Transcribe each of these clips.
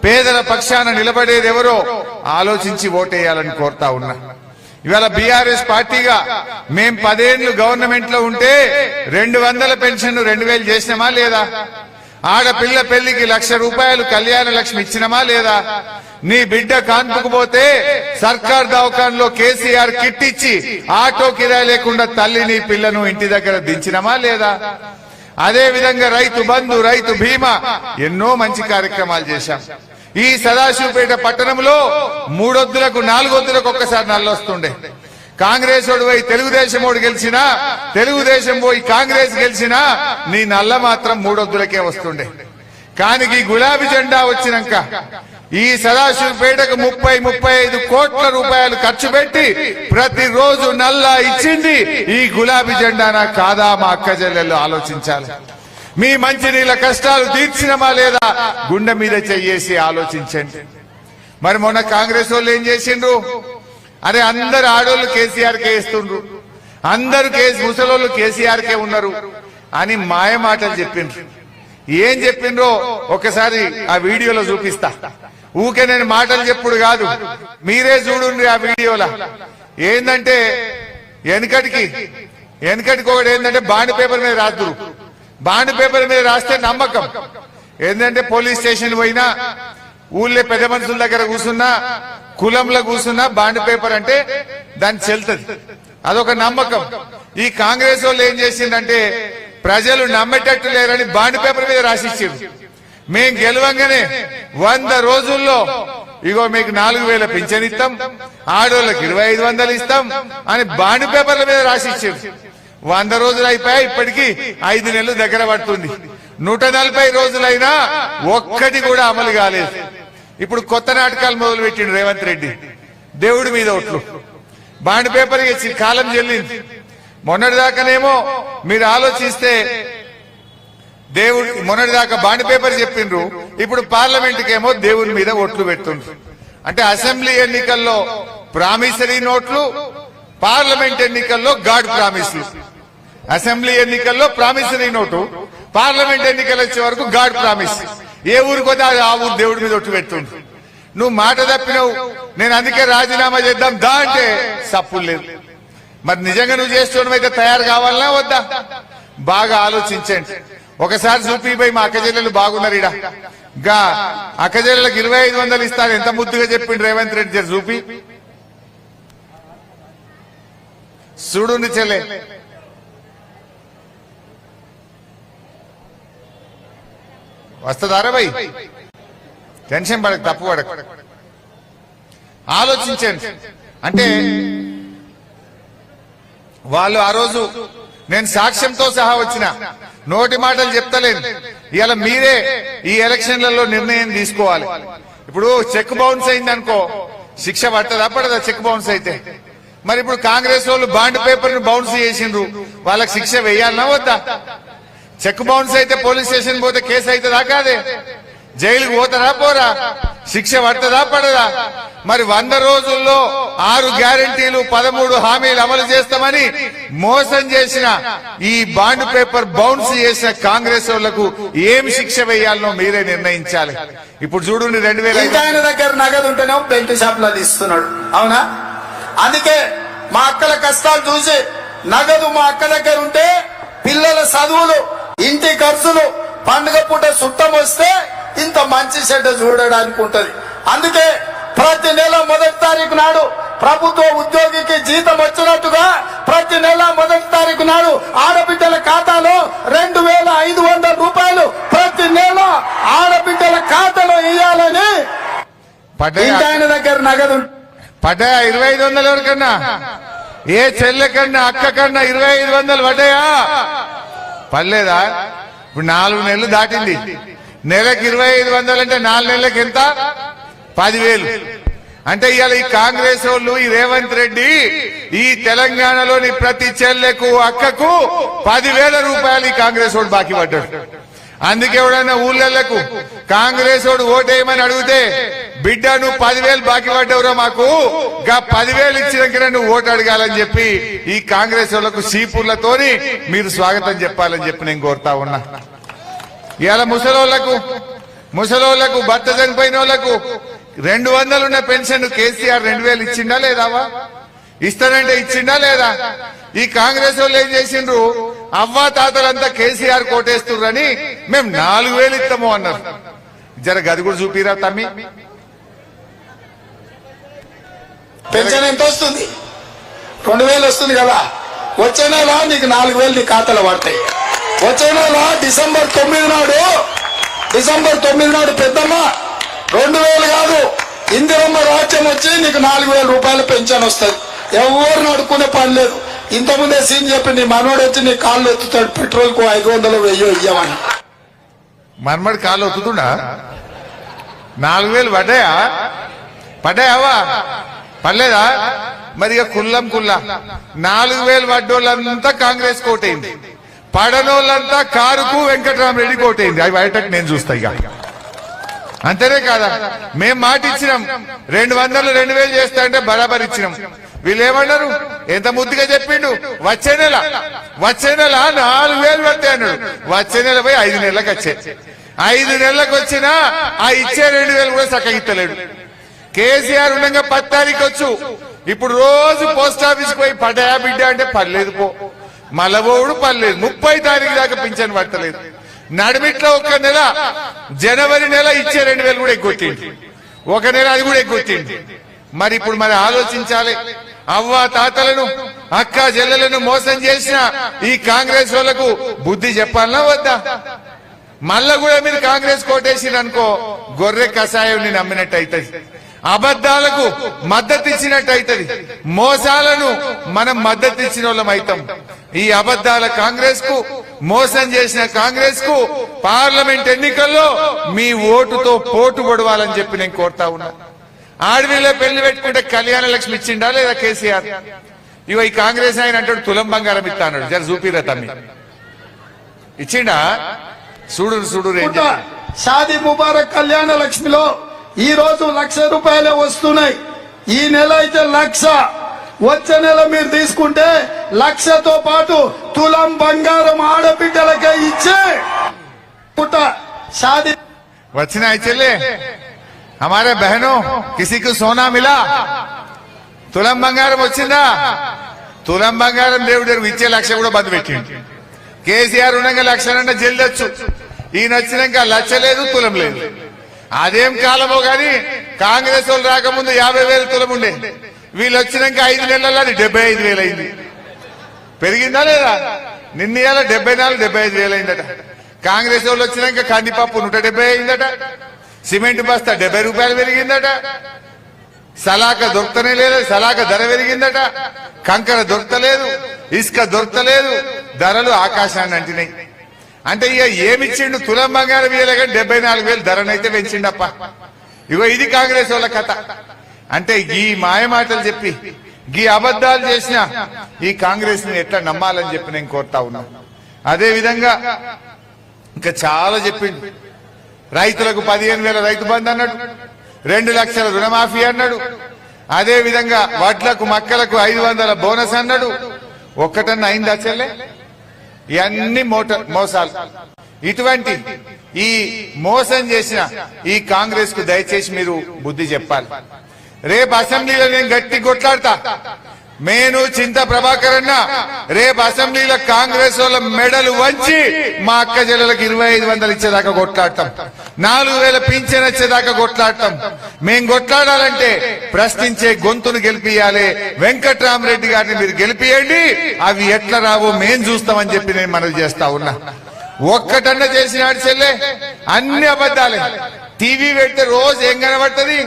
పేదల పక్షాన నిలబడేది ఎవరో ఆలోచించి ఓటేయాలని కోరుతా ఉన్నా. ఇవాళ బీఆర్ఎస్ పార్టీగా మేం 10 ఏళ్లు గవర్నమెంట్ లో ఉంటే 200 పెన్షన్ 2000 చేసినామా లేదా? ఆడపిల్ల పెళ్లికి 1,00,000 రూపాయలు కళ్యాణ లక్ష్మి ఇచ్చినమా లేదా? నీ బిడ్డ కాన్పుకు పోతే సర్కార్ దవాఖానలో కేసీఆర్ కిట్ ఇచ్చి ఆటో కిరాయి లేకుండా తల్లిని పిల్లను ఇంటి దగ్గర దించినమా లేదా? అదే విధంగా రైతు బంధు, రైతు బీమా ఎన్నో మంచి కార్యక్రమాలు చేశాం. ఈ సదాశివపేట పట్టణంలో 3 వద్దులకు 4 వద్దులకు ఒక్కసారి నల్లొస్తుండే. కాంగ్రెస్ ఓడి పోయి తెలుగుదేశం ఓడి గెలిచినా, తెలుగుదేశం పోయి కాంగ్రెస్ గెలిచినా నీ నల్ల మాత్రం 3 వద్దులకే వస్తుండే. కానీ ఈ గులాబీ జెండా వచ్చినాక ఈ సదాశివపేటకు 30-35 కోట్ల రూపాయలు ఖర్చు పెట్టి ప్రతిరోజు నల్ల ఇచ్చింది ఈ గులాబీ జెండానా కాదా? మా అక్క చెల్లెళ్ళు ఆలోచించాలి. మీ మంచినీళ్ళ కష్టాలు తీర్చినమా లేదా? గుండె మీద చెయ్యేసి ఆలోచించండి. మరి మొన్న కాంగ్రెస్ వాళ్ళు ఏం చేసిండ్రు? అరే అందరు ఆడోళ్ళు కేసీఆర్ కే ఇస్తుండ్రు, అందరు ముసలోళ్ళు కేసీఆర్ కే ఉన్నారు అని మాయ మాటలు చెప్పిండ్రు. ఏం చెప్పిండ్రో ఒకసారి ఆ వీడియోలో చూపిస్తా. ఊకే నేను మాటలు చెప్పుడు కాదు, మీరే చూడండి ఆ వీడియోలో. ఏందంటే వెనకటికి ఒకటి ఏంటంటే బాండ్ పేపర్ మీద రాదురు. బాండ్ పేపర్ మీద రాస్తే నమ్మకం. ఏంటంటే పోలీస్ స్టేషన్ పోయినా, ఊళ్ళో పెద్ద మనుషుల దగ్గర కూర్చున్నా, కులంలో కూర్చున్నా బాండ్ పేపర్ అంటే దాన్ని చెల్తది, అదొక నమ్మకం. ఈ కాంగ్రెస్ వాళ్ళు ఏం చేసిందంటే ప్రజలు నమ్మేటట్టు లేరని బాండ్ పేపర్ మీద రాసిచ్చారు. మేం గెలవంగానే 100 రోజుల్లో ఇగో మీకు 4,000 పింఛన్ ఇస్తాం, ఆడోళ్ళకి 2,500 ఇస్తాం అని బాండ్ పేపర్ల మీద రాసిచ్చారు. 100 రోజులు అయిపోయాయి, ఇప్పటికీ 5 నెలలు దగ్గర పడుతుంది. 140 రోజులైనా ఒక్కటి కూడా అమలు కాలేదు. ఇప్పుడు కొత్త నాటకాలు మొదలు పెట్టిండు రేవంత్ రెడ్డి. దేవుడి మీద ఒట్లు బాండ్ పేపర్ ఇచ్చి కాలం చెల్లింది. మొన్నటిదాకానేమో మీరు ఆలోచిస్తే మొన్నటిదాకా బాండ్ పేపర్ చెప్పిండ్రు, ఇప్పుడు పార్లమెంట్కేమో దేవుని మీద ఓట్లు పెడుతుండ్రు. అంటే అసెంబ్లీ ఎన్నికల్లో ప్రామిసరీ నోట్లు, పార్లమెంట్ ఎన్నికల్లో గాడ్ ప్రామిస్లు. అసెంబ్లీ ఎన్నికల్లో ప్రామిసరీ నోటు, పార్లమెంట్ ఎన్నికలు వచ్చే వరకు గాడ్ ప్రామిస్. ఏ ఊరికి పోతే ఆ ఊరు దేవుడి మీద ఒట్టు పెడుతుండ్రు. నువ్వు మాట తప్పినవు, నేను అందుకే రాజీనామా చేద్దాం దా అంటే సప్పులు లేదు. మరి నిజంగా నువ్వు చేస్తున్నావు అయితే తయారు కావాలన్నా వద్దా? బాగా ఆలోచించండి. ఒకసారి చూపిపోయి మా అక్కజెల్లెలు బాగున్నారు. ఇడ గా అక్కజెల్లెలకు 2,500 ఇస్తాను ఎంత ముద్దుగా చెప్పిండు రేవంత్ రెడ్డి. జర చూపి చూడు చెల్లె. వస్తుందారా భయ్? టెన్షన్ పడక, తప్పు పడక, ఆలోచించండి. అంటే వాళ్ళు ఆ రోజు నేను సాక్ష్యంతో సహా వచ్చిన, నోటి మాటలు చెప్తలేను. ఇవాళ మీరే ఈ ఎలక్షన్లలో నిర్ణయం తీసుకోవాలి. ఇప్పుడు చెక్ బౌన్స్ అయిందనుకో, శిక్ష పడదా? చెక్ బౌన్స్ అయితే మరి ఇప్పుడు కాంగ్రెస్ వాళ్ళు బాండ్ పేపర్ ను బౌన్స్ చేసిండ్రు, వాళ్ళకి శిక్ష వేయాలన్నా వద్దా? చెక్ బౌన్స్ అయితే పోలీస్ స్టేషన్ పోతే కేసు అవుతుందా కాదే? జైలుకు పోతారా పోరా? శిక్ష పడదా? మరి 100 రోజుల్లో 6 గ్యారంటీలు 13 హామీలు అమలు చేస్తామని మోసం చేసిన ఈ బాండ్ పేపర్ బౌన్స్ చేసిన కాంగ్రెస్ వాళ్లకు ఏం శిక్ష వేయాలనో మీరే నిర్ణయించాలి. ఇప్పుడు చూడండి 2005 దగ్గర నగదు ఉంటేనే బెల్ట్ షాప్ లో ఇస్తున్నాడు. అవునా? అందుకే మా అక్కల కష్టాలు చూసి నగదు మా అక్క దగ్గర ఉంటే పిల్లల చదువులు, ఇంటి ఖర్చులు, పండుగ పూట చుట్టం వస్తే ఇంత మంచి చెడ్డ చూడడానికి ఉంటది. అందుకే ప్రతి నెల 1వ తారీఖు నాడు ప్రభుత్వ ఉద్యోగికి జీతం వచ్చినట్టుగా ప్రతి నెల 1వ తారీఖు నాడు ఆడబిడ్డల ఖాతాలో 2,500 రూపాయలు ప్రతి నెల ఆడబిడ్డల ఖాతాలో వేయాలని ఆయన దగ్గర నగదు పడ్డాయా? 2,500 ఎవరికన్నా? ఏ చెల్లె కన్నా అక్క కన్నా 2,500 పడ్డాయా? పడలేదా? ఇప్పుడు 4 నెలలు దాటింది. నెలకు 2,500 అంటే 4 నెలలకు ఎంత? 10,000. అంటే ఇవాళ ఈ కాంగ్రెస్ వాళ్ళు, ఈ రేవంత్ రెడ్డి ఈ తెలంగాణలోని ప్రతి చెల్లెకు అక్కకు 10,000 రూపాయలు ఈ కాంగ్రెస్ వాడు బాకీ పడ్డాడు. అందుకే ఎవడన్నా ఊళ్ళకు కాంగ్రెస్ వాడు ఓటేయమని అడిగితే, బిడ్డ నువ్వు 10,000 బాకీ పడ్డవురా, మాకు గా 10,000 ఇచ్చినాకనే నువ్వు ఓటు అడగాలని చెప్పి ఈ కాంగ్రెస్ వాళ్లకు సీపుర్లతోని మీరు స్వాగతం చెప్పాలని చెప్పి నేను కోరుతా ఉన్నా. ఇవాళ ముసలోళ్లకు ముసలోళ్లకు భర్త చనిపోయిన వాళ్లకు 200 ఉన్న పెన్షన్ కేసీఆర్ 2000 ఇచ్చిండా లేదావా? ఇస్తానంటే ఇచ్చిండా లేదా? ఈ కాంగ్రెస్ వాళ్ళు ఏం చేసిండ్రు, అవ్వా తాతలంతా కేసీఆర్ కోటేస్తుర్రని మేము 4000 ఇస్తాము అన్నారు. జర గది కూడా చూపిరా తమ్మి. పెన్షన్ ఎంత వస్తుంది? 2000 వస్తుంది కదా. వచ్చే నెల నీకు 4000 నీ ఖాతాలో పడతాయి. వచ్చే నెల డిసెంబర్ 9 నాడు పెద్దమ్మ 2000 కాదు, ఇందిరమ్మ రాజ్యం వచ్చి నీకు 4000 రూపాయల పెన్షన్ వస్తుంది. ఎవరు నడుకునే పని లేదు. ఇంతకుముందే సీన్ చెప్పి నీ మనోడు వచ్చి నీ కాళ్ళు ఎత్తుతాడు, పెట్రోల్ కు 500 1000 ఇయ్యమని. మన్మడి కాళ్ళు ఒత్తుతుండా? 4000 పడ్డాయావా? పడలేదా? మరి ఇక కుల్లం 4000 పడ్డోళ్ళంతా కాంగ్రెస్ కోటైంది, పడనోళ్ళంతా కారుకు వెంకటరామరెడ్డి కోటైంది. అవి బయటకు నేను చూస్తా. ఇక అంతేనే కాదా? మేం మాట ఇచ్చినాం 200 2000 చేస్తా అంటే బరాబర్ ఇచ్చినాం. వీళ్ళు ఏమన్నారు? ఎంత ముద్దుగా చెప్పిండు, వచ్చే నెల 4000 పడతాయి అన్నాడు. వచ్చే నెల పోయి 5 నెలలకు వచ్చాయి. 5 నెలలకు వచ్చినా ఆ ఇచ్చే 2000 కూడా చక్కగిత్తలేడు. కేసీఆర్ ఉండగా 10 తారీఖు వచ్చు. ఇప్పుడు రోజు పోస్ట్ ఆఫీస్ పోయి పడ్డాయా బిడ్డ అంటే పర్లేదు పో, మలబోవుడు పర్లేదు. 30 తారీఖు దాకా పింఛన్ పడతలేదు. నడిమిట్లో ఒక నెల జనవరి నెల ఇచ్చే 2000 కూడా ఎగ్గొట్టింది. ఒక నెల అది కూడా ఎగ్గొట్టింది. మరి ఇప్పుడు మరి ఆలోచించాలి. అవ్వ తాతలను అక్క చెల్లెలను మోసం చేసిన ఈ కాంగ్రెస్ వాళ్లకు బుద్ధి చెప్పాలనా వద్దా? మళ్ళా కూడా మీరు కాంగ్రెస్ కోటేసిరనుకో గొర్రె కషాయం నమ్మినట్టు అవుతుంది, అబద్దాలకు మద్దతు ఇచ్చినట్టు అవుతుంది, మోసాలను మనం మద్దతు ఇచ్చిన వాళ్ళం అవుతాం. ఈ అబద్దాల కాంగ్రెస్ కు, మోసం చేసిన కాంగ్రెస్ కు పార్లమెంట్ ఎన్నికల్లో మీ ఓటుతో పోటు పొడవాలని చెప్పి నేను కోరుతా ఉన్నా. ఆడవిలో పెళ్లి పెట్టుకుంటే కళ్యాణ లక్ష్మి ఇచ్చిండా లేదా కేసీఆర్? ఇవ ఈ కాంగ్రెస్ ఆయన అంటాడు తులం బంగారం ఇస్తా అన్నాడు. జర చూపిరా తమ్మి, ఇచ్చిండా? చూడు షాదీ ముబారక్ కళ్యాణ లక్ష్మిలో ఈ రోజు 1,00,000 రూపాయలే వస్తున్నాయి. ఈ నెల అయితే 1,00,000. వచ్చే నెల మీరు తీసుకుంటే 1,00,000తో పాటు తులం బంగారం ఆడబిడ్డలకే ఇచ్చే పుట్ట షాదీ వచ్చిన చెల్లె हमारे बहनों किसी को सोना मिला? తులం బంగారం వచ్చిందా? తులం బంగారం దేవుడు ఇచ్చే 1,00,000 కూడా బంద్ పెట్టిండు. కేసీఆర్ ఉండగా 1,00,000 అంటే జల్దొచ్చు. ఈయన వచ్చినాక 1,00,000 లేదు, తులం లేదు. అదేం కాలమో గాని కాంగ్రెస్ వాళ్ళు రాకముందు 50,000 తులం ఉండే. వీళ్ళు వచ్చినాక 5 నెలల్లో అది 75,000 అయింది. పెరిగిందా లేదా? నిన్న 74 75,000 అయిందట. కాంగ్రెస్ వాళ్ళు వచ్చినాక కందిపప్పు 170 అయిందట. సిమెంట్ బస్తా 70 రూపాయలు పెరిగిందట. సలాక దొరకనే లేదు, సలాక ధర పెరిగిందట. కంకర దొరకలేదు, ఇసుక దొరకలేదు, ధరలు ఆకాశాన్ని అంటినాయి. అంటే ఇక ఏమిచ్చిండు? తులం బంగారం ఇయ్యలేక 74,000 ధరనైతే పెంచిండప్ప. ఇగో ఇది కాంగ్రెస్ వాళ్ళ కథ. అంటే ఈ మాయమాటలు చెప్పి ఈ అబద్దాలు చేసిన ఈ కాంగ్రెస్ ని ఎట్లా నమ్మాలని చెప్పి నేను కోరుతా ఉన్నా. అదే విధంగా ఇంకా చాలా చెప్పిండు. రైతులకు 15,000 రైతు బంధు అన్నాడు, 2 లక్షల రుణమాఫీ అన్నాడు. అదే విధంగా వడ్లకు మక్కలకు 500 బోనస్ అన్నాడు. ఒక్కటన్నా అయిందా చెల్లె? ఇవన్నీ మోసాలు. ఇటువంటి ఈ మోసం చేసిన ఈ కాంగ్రెస్ కు దయచేసి మీరు బుద్ధి చెప్పాలి. రేపు అసెంబ్లీలో నేను గట్టి కొట్లాడతా. నేను చింత ప్రభాకర్ అన్న రేపు అసెంబ్లీలో కాంగ్రెస్ వాళ్ళ మెడలు వంచి మా అక్క చెల్లెలకు 2,500 ఇచ్చేదాకా కొట్లాడతాం, 4,000 పింఛన్ వచ్చేదాకా కొట్లాడతాం. మేం కొట్లాడాలంటే ప్రశ్నించే గొంతును గెలిపియాలి. వెంకట్రామరెడ్డి గారిని మీరు గెలిపియండి. అవి ఎట్లా రావో మేం చూస్తామని చెప్పి నేను మనవి చేస్తా ఉన్నా. ఒక్కటన్నా చేసినాడు చెల్లె, అన్ని అబద్దాలే. టీవీ పెడితే రోజు ఏం కనబడుతుంది?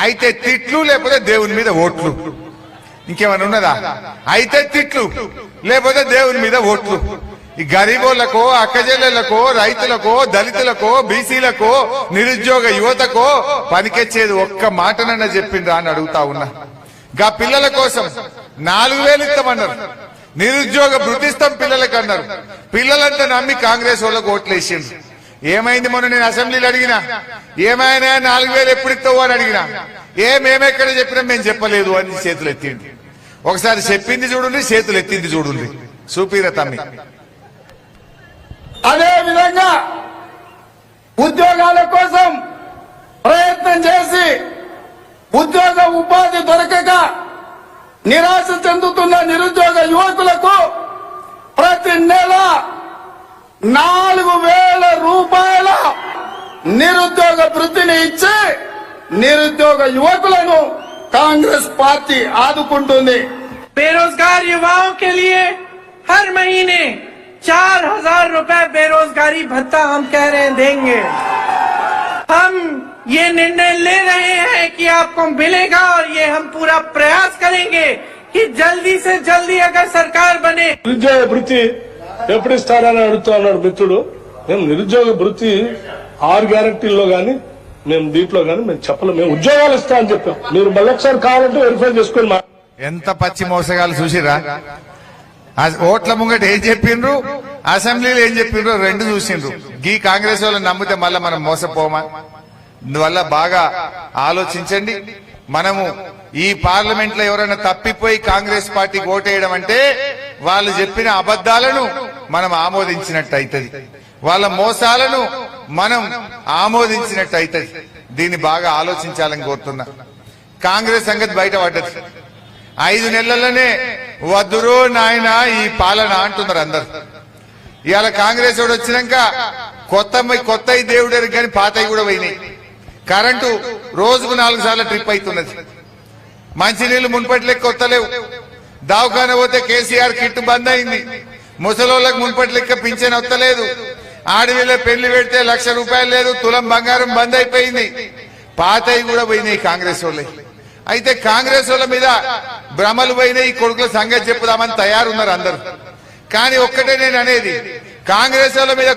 అయితే తిట్లు, లేకపోతే దేవుని మీద ఓట్లు. ఇంకేమైనా ఉన్నదా? అయితే తిట్లు, లేకపోతే దేవుని మీద ఓట్లు. ఈ గరీబోళ్లకో, అక్కజెల్లెళ్లకో, రైతులకో, దళితులకో, బీసీలకో, నిరుద్యోగ యువతకో పనికొచ్చేది ఒక్క మాటనన్నా చెప్పిండ్రా అని అడుగుతా ఉన్నా. గా పిల్లల కోసం 4,000 ఇస్తామన్నారు, నిరుద్యోగ వృత్తిస్తాం పిల్లలకు అన్నారు. పిల్లలంతా నమ్మి కాంగ్రెస్ వాళ్ళకు ఓట్లు వేసిండ్రు. ఏమైంది? మొన్న నేను అసెంబ్లీలో అడిగినా, ఏమైనా 4,000 ఎప్పుడు ఇస్తావు అని అడిగినా, మేమెక్కడ చెప్పినా మేము చెప్పలేదు అని చేతులు ఎత్తిండు. ఒకసారి చెప్పింది చూడండి, చేతులు ఎత్తింది చూడండి. చూపిరా తమ్మి. అదే విధంగా ఉద్యోగాల కోసం ప్రయత్నం చేసి ఉద్యోగ ఉపాధి దొరకక నిరాశ చెందుతున్న నిరుద్యోగ యువకులకు ప్రతి నెల 4,000 రూపాయల నిరుద్యోగ వృత్తిని ఇచ్చి నిరుద్యోగ యువకులను కాంగ్రెస్ పార్టీ ఆదుకుంటుంది. बेरोजगार युवाओं के लिए हर महीने 4,000 रुपए बेरोजगारी भत्ता हम कह रहे हैं देंगे। हम ये निर्णय ले रहे हैं कि आपको मिलेगा और ये हम पूरा प्रयास करेंगे कि जल्दी से जल्दी अगर सरकार बने। నిరుద్యోగ భృతి ఎప్పుడు ఇస్తారని అడుగుతా ఉన్నాడు మిత్రుడు. మేము నిరుద్యోగ భృతి 6 గ్యారంటీల్లో గానీ మేము దీంట్లో గానీ మేము చెప్పలేము. మేము ఉద్యోగాలు ఇస్తా అని చెప్పాం. మీరు మళ్ళీ ఒకసారి కావాలంటే వెరిఫై చేసుకొని ఎంత పచ్చి మోసగాలు చూసిరా. ఓట్ల ముంగట ఏం చెప్పిండ్రు, అసెంబ్లీలో ఏం చెప్పిండ్రు రెండు చూసిండ్రు. గీ కాంగ్రెస్ వాళ్ళని నమ్మితే మళ్ళా మనం మోసపోమా? అందువల్ల బాగా ఆలోచించండి. మనము ఈ పార్లమెంట్ లో ఎవరైనా తప్పిపోయి కాంగ్రెస్ పార్టీకి ఓటేయడం అంటే వాళ్ళు చెప్పిన అబద్దాలను మనం ఆమోదించినట్టు అవుతుంది, వాళ్ళ మోసాలను మనం ఆమోదించినట్టు అవుతుంది. దీన్ని బాగా ఆలోచించాలని కోరుతున్నా. కాంగ్రెస్ సంగతి బయట పడ్డది. 5 నెలల్లోనే వద్దురో నాయన ఈ పాలన అంటున్నారు అందరు. ఇవాళ కాంగ్రెస్ వాడు వచ్చినాక కొత్త దేవుడు కానీ పాతవి కూడా పోయినాయి. కరెంటు రోజుకు 4 సార్లు ట్రిప్ అవుతున్నది. మంచినీళ్లు మున్పటి లెక్క కొత్తలేవు. దవాఖాన పోతే కేసీఆర్ కిట్ బంద్ అయింది. ముసలోళ్ళకు మున్పటి లెక్క పింఛన్ వస్తలేదు. ఆడవిలో పెళ్లి పెడితే 1,00,000 రూపాయలు లేదు. తులం బంగారం బంద్ అయిపోయింది. పాతవి కూడా పోయినాయి కాంగ్రెస్ వాళ్ళే. అయితే కాంగ్రెస్ వాళ్ళ మీద భ్రమలు పోయినాయి. ఈ కొడుకుల సంగతి చెప్పుదామని తయారున్నారు అందరు. కానీ ఒక్కటే నేను అనేది, కాంగ్రెస్ వాళ్ళ మీద